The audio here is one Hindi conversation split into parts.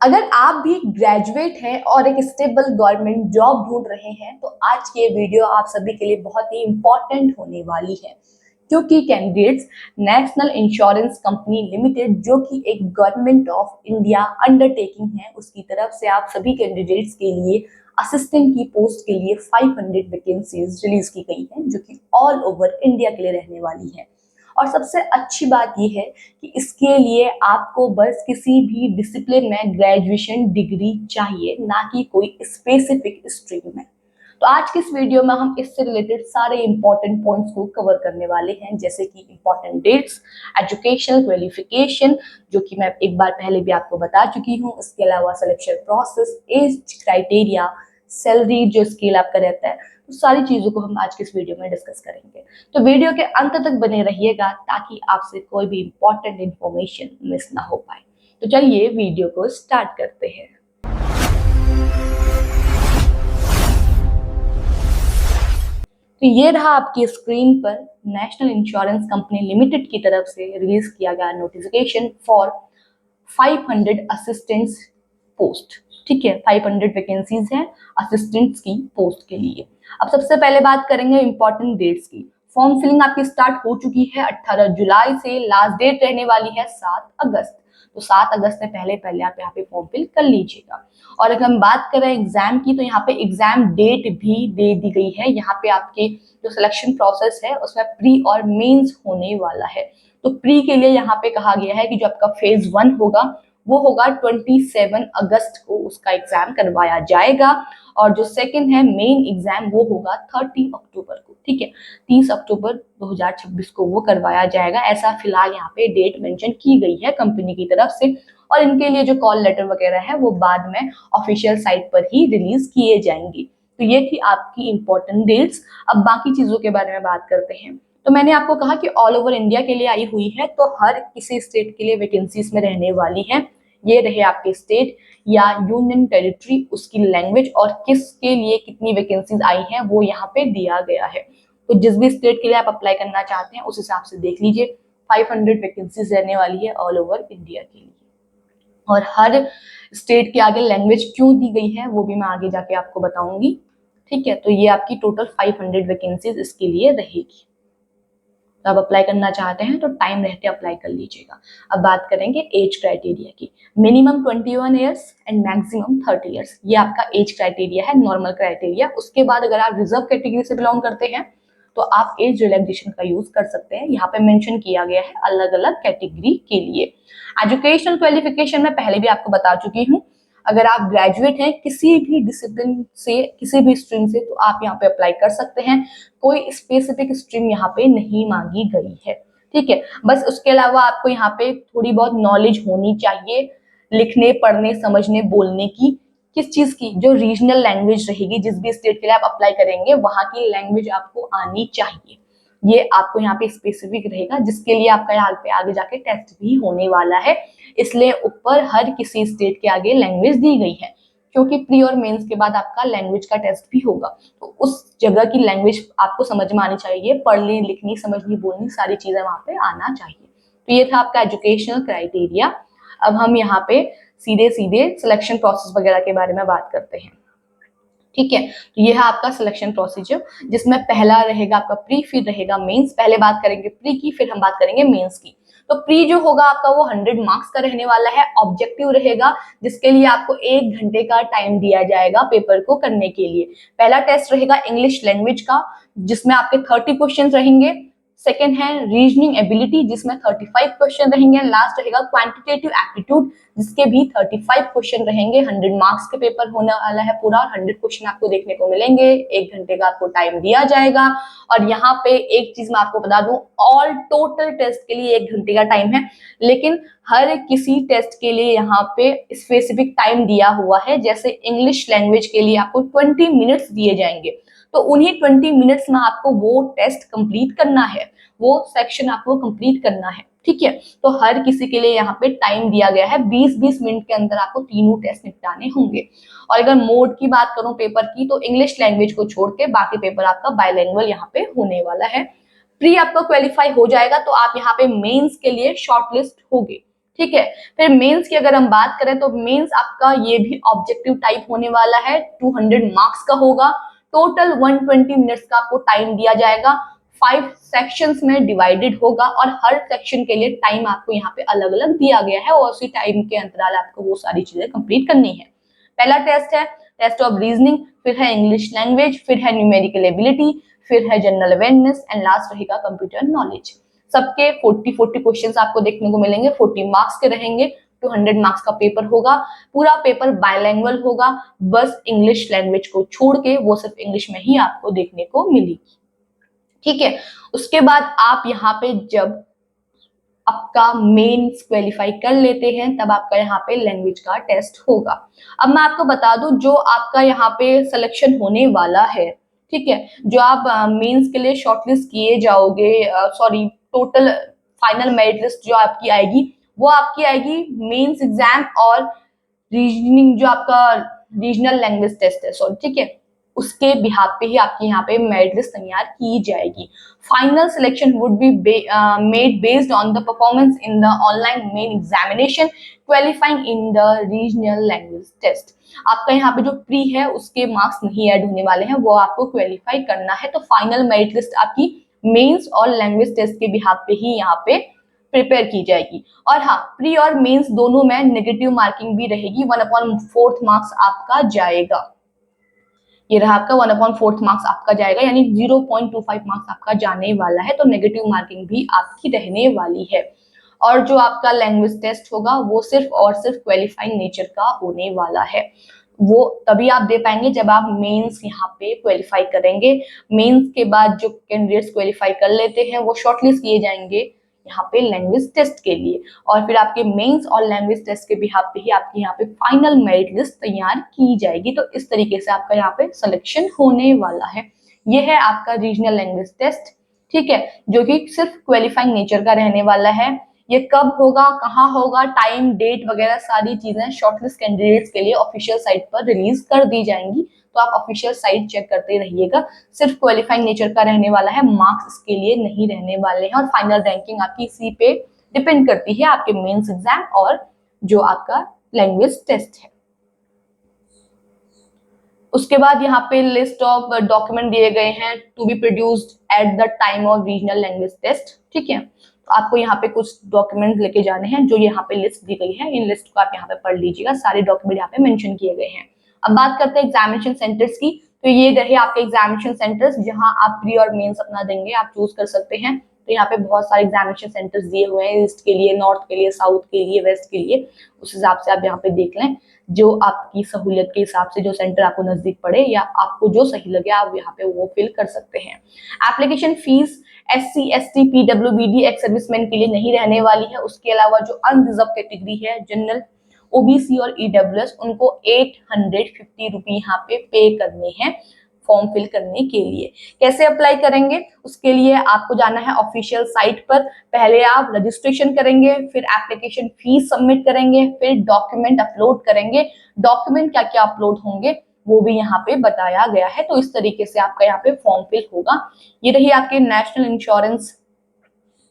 अगर आप भी ग्रेजुएट हैं और एक स्टेबल गवर्नमेंट जॉब ढूंढ रहे हैं तो आज की ये वीडियो आप सभी के लिए बहुत ही इंपॉर्टेंट होने वाली है, क्योंकि candidates national insurance company limited जो कि एक गवर्नमेंट ऑफ इंडिया अंडरटेकिंग है, उसकी तरफ से आप सभी कैंडिडेट्स के लिए असिस्टेंट की पोस्ट के लिए 500 वैकेंसीज रिलीज की गई हैं, जो कि ऑल ओवर इंडिया के लिए रहने वाली है। और सबसे अच्छी बात यह है कि इसके लिए आपको बस किसी भी डिसिप्लिन में ग्रेजुएशन डिग्री चाहिए, ना कि कोई स्पेसिफिक स्ट्रीम में। तो आज की इस वीडियो में हम इससे रिलेटेड सारे इंपॉर्टेंट पॉइंट्स को कवर करने वाले हैं, जैसे कि इंपॉर्टेंट डेट्स, एजुकेशनल क्वालिफिकेशन जो कि मैं एक बार पहले भी आपको बता चुकी हूँ, इसके अलावा selection process, age criteria, salary जो स्केल आपका रहता है, तो सारी चीजों को हम आज के इस वीडियो में डिस्कस करेंगे। तो वीडियो के अंत तक बने रहिएगा ताकि आपसे कोई भी इंपॉर्टेंट इंफॉर्मेशन मिस ना हो पाए। तो चलिए वीडियो को स्टार्ट करते हैं। तो ये रहा आपकी स्क्रीन पर नेशनल इंश्योरेंस कंपनी लिमिटेड की तरफ से रिलीज किया गया नोटिफिकेशन फॉर 500 असिस्टेंट्स पोस्ट। ठीक है, 500 वैकेंसीज हैं असिस्टेंट्स की पोस्ट के लिए। अब सबसे पहले बात करेंगे इंपॉर्टेंट डेट्स की। फॉर्म फिलिंग आपकी स्टार्ट हो चुकी है 18 जुलाई से, लास्ट डेट रहने वाली है 7 अगस्त। तो 7 अगस्त से पहले पहले आप यहाँ पे फॉर्म फिल कर लीजिएगा। और अगर हम बात करें एग्जाम की, तो यहाँ पे एग्जाम डेट भी दे दी गई है। यहाँ पे आपके जो सिलेक्शन प्रोसेस है उसमें प्री और मेंस होने वाला है। तो प्री के लिए यहाँ पे कहा गया है कि जो आपका फेज 1 होगा वो होगा 27 अगस्त को उसका एग्जाम करवाया जाएगा, और जो सेकंड है मेन एग्जाम वो होगा 30 अक्टूबर को। ठीक है, 30 अक्टूबर 2026 को वो करवाया जाएगा। ऐसा फिलहाल यहाँ पे डेट मेंशन की गई है कंपनी की तरफ से, और इनके लिए जो कॉल लेटर वगैरह है वो बाद में ऑफिशियल साइट पर ही रिलीज किए जाएंगे। तो ये थी आपकी इंपॉर्टेंट डेट्स। अब बाकी चीजों के बारे में बात करते हैं। तो मैंने आपको कहा कि ऑल ओवर इंडिया के लिए आई हुई है, तो हर किसी स्टेट के लिए वैकेंसीज में रहने वाली है। ये रहे आपके स्टेट या यूनियन टेरिटरी, उसकी लैंग्वेज और किसके लिए कितनी वैकेंसीज आई हैं वो यहाँ पे दिया गया है। तो जिस भी स्टेट के लिए आप अप्लाई करना चाहते हैं उस हिसाब से देख लीजिए। 500 वैकेंसीज रहने वाली है ऑल ओवर इंडिया के लिए। और हर स्टेट के आगे लैंग्वेज क्यों दी गई है वो भी मैं आगे जाके आपको बताऊंगी। ठीक है, तो ये आपकी टोटल 500 वैकेंसीज इसके लिए रहेगी। तो आप अप्लाई करना चाहते हैं तो टाइम रहते अप्लाई कर लीजिएगा। अब बात करेंगे एज क्राइटेरिया की। Minimum 21 years and maximum 30 years, ये आपका एज क्राइटेरिया है, नॉर्मल क्राइटेरिया। उसके बाद अगर आप रिजर्व कैटेगरी से बिलोंग करते हैं तो आप एज रिलैक्सेशन का यूज कर सकते हैं। यहाँ पे मेंशन किया गया है अलग अलग कैटेगरी के लिए। एजुकेशनल क्वालिफिकेशन में पहले भी आपको बता चुकी हूँ। अगर आप ग्रेजुएट हैं किसी भी डिसिप्लिन से, किसी भी स्ट्रीम से, तो आप यहाँ पे अप्लाई कर सकते हैं। कोई स्पेसिफिक स्ट्रीम यहाँ पे नहीं मांगी गई है। ठीक है, बस उसके अलावा आपको यहाँ पे थोड़ी बहुत नॉलेज होनी चाहिए लिखने, पढ़ने, समझने, बोलने की। किस चीज की? जो रीजनल लैंग्वेज रहेगी, जिस भी स्टेट के लिए आप अप्लाई करेंगे वहां की लैंग्वेज आपको आनी चाहिए। ये आपको यहाँ पे स्पेसिफिक रहेगा, जिसके लिए आपका यहाँ पे आगे जाके टेस्ट भी होने वाला है। इसलिए ऊपर हर किसी स्टेट के आगे लैंग्वेज दी गई है, क्योंकि प्री और मेंस के बाद आपका लैंग्वेज का टेस्ट भी होगा। तो उस जगह की लैंग्वेज आपको समझ में आनी चाहिए, पढ़नी, लिखनी, समझनी, बोलनी, सारी चीजें वहां पे आना चाहिए। तो ये था आपका एजुकेशनल क्राइटेरिया। अब हम यहाँ पे सीधे सीधे सिलेक्शन प्रोसेस वगैरह के बारे में बात करते हैं। ठीक है, तो ये है आपका सिलेक्शन प्रोसीजर, जिसमें पहला रहेगा आपका प्री, फिर रहेगा मेंस। पहले बात करेंगे प्री की, फिर हम बात करेंगे मेंस की। तो प्री जो होगा आपका वो 100 मार्क्स का रहने वाला है, ऑब्जेक्टिव रहेगा, जिसके लिए आपको 1 घंटे का टाइम दिया जाएगा पेपर को करने के लिए। पहला टेस्ट रहेगा इंग्लिश लैंग्वेज का, जिसमें आपके 30 क्वेश्चन रहेंगे। सेकेंड है रीजनिंग एबिलिटी, जिसमें 35 क्वेश्चन रहेंगे। लास्ट रहेगा क्वांटिटेटिव एप्टीट्यूड, जिसके भी 35 क्वेश्चन रहेंगे। 100 मार्क्स के पेपर होने वाला है पूरा, और 100 क्वेश्चन आपको देखने को मिलेंगे। 1 घंटे का आपको टाइम दिया जाएगा। और यहाँ पे एक चीज मैं आपको बता दूं, ऑल टोटल टेस्ट के लिए 1 घंटे का टाइम है, लेकिन हर किसी टेस्ट के लिए यहाँ पे स्पेसिफिक टाइम दिया हुआ है। जैसे इंग्लिश लैंग्वेज के लिए आपको 20 मिनट्स दिए जाएंगे, तो उन्हीं 20 मिनट्स में आपको वो टेस्ट कंप्लीट करना है, वो सेक्शन आपको कंप्लीट करना है। ठीक है, तो हर किसी के लिए यहाँ पे टाइम दिया गया है। 20-20 मिनट के अंदर आपको तीनों टेस्ट निपटाने होंगे। और अगर मोड की बात करूं पेपर की, तो इंग्लिश लैंग्वेज को छोड़ के बाकी पेपर आपका बायलैंग्वेज यहाँ पे होने वाला है। प्री आपका क्वालिफाई हो जाएगा तो आप यहाँ पे मेंस के लिए शॉर्टलिस्ट होगे। ठीक है। फिर मेंस की अगर हम बात करें तो मेंस आपका ये भी ऑब्जेक्टिव टाइप होने वाला है, 200 मार्क्स का होगा। टोटल 120 मिनट्स का आपको टाइम दिया जाएगा, 5 सेक्शंस में डिवाइडेड होगा और हर सेक्शन के लिए टाइम आपको यहाँ पे अलग अलग दिया गया है और उसी टाइम के अंतराल आपको वो सारी चीजें कंप्लीट करनी है। पहला टेस्ट है टेस्ट ऑफ रीजनिंग, फिर है इंग्लिश लैंग्वेज, फिर है न्यूमेरिकल एबिलिटी, फिर है जनरल अवेयरनेस एंड लास्ट रहेगा कंप्यूटर नॉलेज। सबके 40 क्वेश्चंस आपको देखने को मिलेंगे, 40 मार्क्स के रहेंगे, 200 मार्क्स का पेपर होगा। पूरा पेपर बायलैंग्वेज होगा, बस इंग्लिश लैंग्वेज को छोड़ के वो सिर्फ इंग्लिश में ही आपको देखने को मिलेगी। ठीक है। उसके बाद आप यहाँ पे जब आपका मेंस क्वालिफाई कर लेते हैं तब आपका यहाँ पे लैंग्वेज का टेस्ट होगा। अब मैं आपको बता दूं जो आपका यहाँ पे सिलेक्शन होने वाला है, ठीक है, जो आप मेंस के लिए शॉर्टलिस्ट किए जाओगे, sorry total final merit list जो आपकी आएगी वो आपकी आएगी मेंस एग्जाम और रीजनिंग जो आपका रीजनल लैंग्वेज टेस्ट है, सॉरी, ठीक है, उसके बिहाफ पे ही आपकी यहाँ पे मेरिट लिस्ट तैयार की जाएगी। Final selection would be made based on the performance in the online main examination qualifying in the regional language test. आपका यहाँ पे जो प्री है उसके मार्क्स नहीं ऐड होने वाले हैं, वो आपको क्वालिफाई करना है, तो फाइनल मेरिट लिस्ट आपकी मेंस और लैंग्वेज टेस्ट के बिहाफ पे ही यहाँ पे प्रिपेयर की जाएगी। और हाँ, प्री और मेंस दोनों में नेगेटिव मार्किंग भी रहेगी, 1/4 मार्क्स आपका जाएगा। ये रहा आपका 1/4 मार्क्स आपका जाएगा, यानी 0.25 मार्क्स आपका जाने वाला है, तो नेगेटिव मार्किंग भी आपकी रहने वाली है। और जो आपका लैंग्वेज टेस्ट होगा वो सिर्फ और सिर्फ क्वालिफाइंग नेचर का होने वाला है, वो तभी आप दे पाएंगे जब आप मेंस यहाँ पे क्वालिफाई करेंगे। मेंस के बाद जो कैंडिडेट्स क्वालिफाई कर लेते हैं वो शॉर्टलिस्ट किए जाएंगे यहाँ पे लैंग्वेज टेस्ट के लिए, और फिर आपके मेंस और लैंग्वेज टेस्ट के बिहाफ पे ही आपकी यहाँ पे फाइनल मेरिट लिस्ट तैयार की जाएगी। तो इस तरीके से आपका यहाँ पे सिलेक्शन होने वाला है। ये है आपका रीजनल लैंग्वेज टेस्ट, ठीक है, जो कि सिर्फ क्वालिफाइंग नेचर का रहने वाला है। ये कब होगा, कहाँ होगा, टाइम डेट वगैरह सारी चीजें शॉर्टलिस्ट कैंडिडेट्स के लिए ऑफिशियल साइट पर रिलीज कर दी जाएंगी, तो आप ऑफिशियल साइट चेक करते रहिएगा। सिर्फ क्वालिफाइंग नेचर का रहने वाला है, मार्क्स इसके लिए नहीं रहने वाले हैं, और फाइनल रैंकिंग आपकी इसी पे डिपेंड करती है, आपके मेंस एग्जाम और जो आपका लैंग्वेज टेस्ट है। उसके बाद यहाँ पे लिस्ट ऑफ डॉक्यूमेंट दिए गए हैं to be produced at the time of regional language test, ठीक है। तो आपको यहाँ पे कुछ डॉक्यूमेंट लेके जाने हैं, जो यहाँ पे लिस्ट दी गई है, इन लिस्ट को आप यहाँ पे पढ़ लीजिएगा, सारे डॉक्यूमेंट यहाँ पे मेंशन किए गए हैं। अब बात करते हैं एग्जामिनेशन सेंटर्स की, तो ये रहे आपके एग्जामिनेशन सेंटर्स जहाँ आप प्री और मेंस अपना देंगे, आप चूज कर सकते हैं। तो यहाँ पे बहुत सारे एग्जामिनेशन सेंटर्स दिए हुए हैं, ईस्ट के लिए, नॉर्थ के लिए, साउथ के लिए, वेस्ट के लिए, उस हिसाब से आप यहाँ पे देख लें, जो आपकी सहूलियत के हिसाब से जो सेंटर आपको नजदीक पड़े या आपको जो सही लगे आप यहाँ पे वो फिल कर सकते हैं। Application fees SC ST PWBD ex serviceman के लिए नहीं रहने वाली है, उसके अलावा जो अनरिजर्व कैटेगरी है, जनरल, OBC और EWS, उनको 850 रुपये यहाँ पे करने हैं फॉर्म फिल करने के लिए। कैसे अप्लाई करेंगे, उसके लिए आपको जाना है ऑफिशियल साइट पर, पहले आप रजिस्ट्रेशन करेंगे, फिर एप्लीकेशन फीस सबमिट करेंगे, फिर डॉक्यूमेंट अपलोड करेंगे। डॉक्यूमेंट क्या क्या अपलोड होंगे वो भी यहाँ पे बताया गया है, तो इस तरीके से आपका यहाँ पे फॉर्म फिल होगा। ये रही आपके नेशनल इंश्योरेंस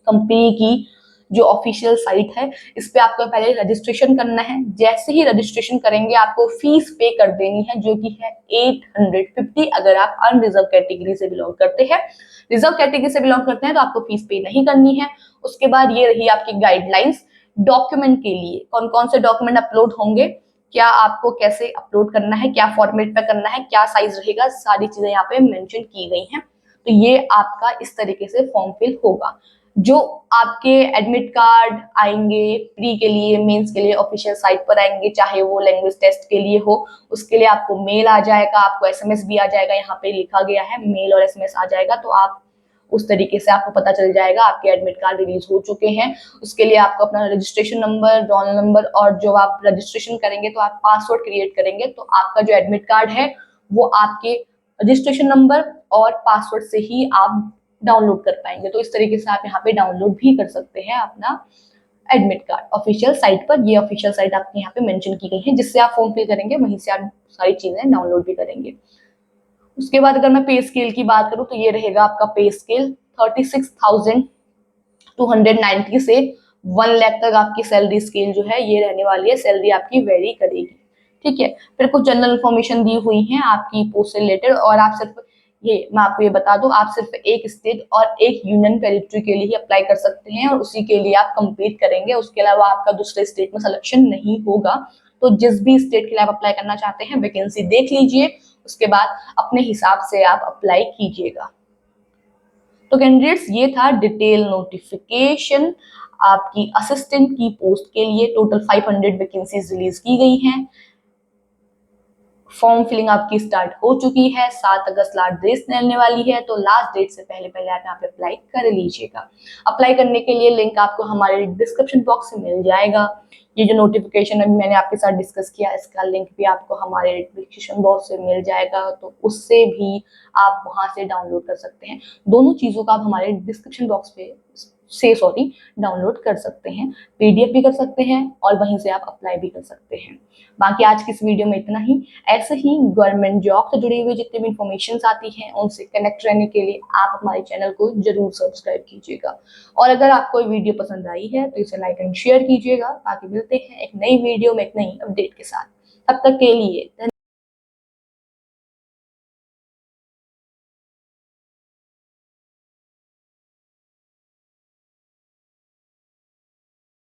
कंपनी की जो ऑफिशियल साइट है, इस पे आपको पहले रजिस्ट्रेशन करना है। जैसे ही रजिस्ट्रेशन करेंगे आपको फीस पे कर देनी है, जो कि है 850 अगर आप अनरिजर्व कैटेगरी से बिलोंग करते हैं। रिजर्व कैटेगरी से बिलोंग करते हैं तो आपको फीस पे नहीं करनी है। उसके बाद ये रही आपकी गाइडलाइंस डॉक्यूमेंट के लिए, कौन कौन से डॉक्यूमेंट अपलोड होंगे, क्या आपको कैसे अपलोड करना है, क्या फॉर्मेट पे करना है, क्या साइज रहेगा, सारी चीजें यहाँ पे मेंशन की गई हैं। तो ये आपका इस तरीके से फॉर्म फिल होगा। जो आपके एडमिट कार्ड आएंगे प्री के लिए, मेंस के लिए ऑफिशियल साइट पर आएंगे, चाहे वो लैंग्वेज टेस्ट के लिए हो, उसके लिए आपको मेल आ जाएगा, आपको SMS भी आ जाएगा, यहाँ पे लिखा गया है मेल और SMS आ जाएगा, तो आप उस तरीके से आपको पता चल जाएगा आपके एडमिट कार्ड रिलीज हो चुके हैं। उसके लिए आपको अपना रजिस्ट्रेशन नंबर, रोल नंबर, और जो आप रजिस्ट्रेशन करेंगे तो आप पासवर्ड क्रिएट करेंगे, तो आपका जो एडमिट कार्ड है वो आपके रजिस्ट्रेशन नंबर और पासवर्ड से ही आप डाउनलोड कर पाएंगे। तो इस तरीके से आप यहाँ पे डाउनलोड भी कर सकते हैं अपना एडमिट कार्ड ऑफिशियल साइट पर। ये ऑफिशियल साइट आपकी यहाँ पे मेंशन की गई है, जिससे आप फॉर्म फिल करेंगे वहीं से आप सारी चीजें डाउनलोड भी करेंगे। उसके बाद अगर मैं पे स्केल की बात करूं तो ये रहेगा आपका पे स्केल 36,290 से 1 लाख तक आपकी सैलरी स्केल जो है ये रहने वाली है, सैलरी आपकी वेरी करेगी। ठीक है, फिर कुछ जनरल इन्फॉर्मेशन दी हुई है आपकी पोस्ट से रिलेटेड, और आप सिर्फ ये मैं आपको ये बता दूं, आप सिर्फ एक स्टेट और एक यूनियन टेरिटरी के लिए ही अप्लाई कर सकते हैं और उसी के लिए आप कंप्लीट करेंगे, उसके अलावा आपका दूसरे स्टेट में सिलेक्शन नहीं होगा। तो जिस भी स्टेट के लिए आप अप्लाई करना चाहते हैं वैकेंसी देख लीजिए, उसके बाद अपने हिसाब से आप अप्लाई कीजिएगा। तो कैंडिडेट्स ये था डिटेल नोटिफिकेशन आपकी असिस्टेंट की पोस्ट के लिए। टोटल 500 वैकेंसीज रिलीज की गई हैं। फॉर्म फिलिंग आपकी स्टार्ट हो चुकी है, 7 अगस्त लास्ट डेट रहने वाली है, तो लास्ट डेट से पहले पहले आप यहाँ पे अप्लाई कर लीजिएगा। अप्लाई करने के लिए लिंक आपको हमारे डिस्क्रिप्शन बॉक्स में मिल जाएगा। ये जो नोटिफिकेशन अभी मैंने आपके साथ डिस्कस किया, इसका लिंक भी आपको हमारे डिस्क्रिप्शन बॉक्स से मिल जाएगा, तो उससे भी आप वहां से डाउनलोड कर सकते हैं। दोनों चीजों का आप हमारे डिस्क्रिप्शन बॉक्स पे डाउनलोड कर सकते हैं, पीडीएफ भी कर सकते हैं और वहीं से आप अप्लाई भी कर सकते हैं। बाकी आज की इस वीडियो में इतना ही। ऐसे ही गवर्नमेंट जॉब से जुड़ी हुई जितनी भी इंफॉर्मेशन आती हैं उनसे कनेक्ट रहने के लिए आप हमारे चैनल को जरूर सब्सक्राइब कीजिएगा, और अगर आपको ये वीडियो पसंद आई है तो इसे लाइक एंड शेयर कीजिएगा। बाकी मिलते हैं एक नई वीडियो में एक नई अपडेट के साथ, तब तक के लिए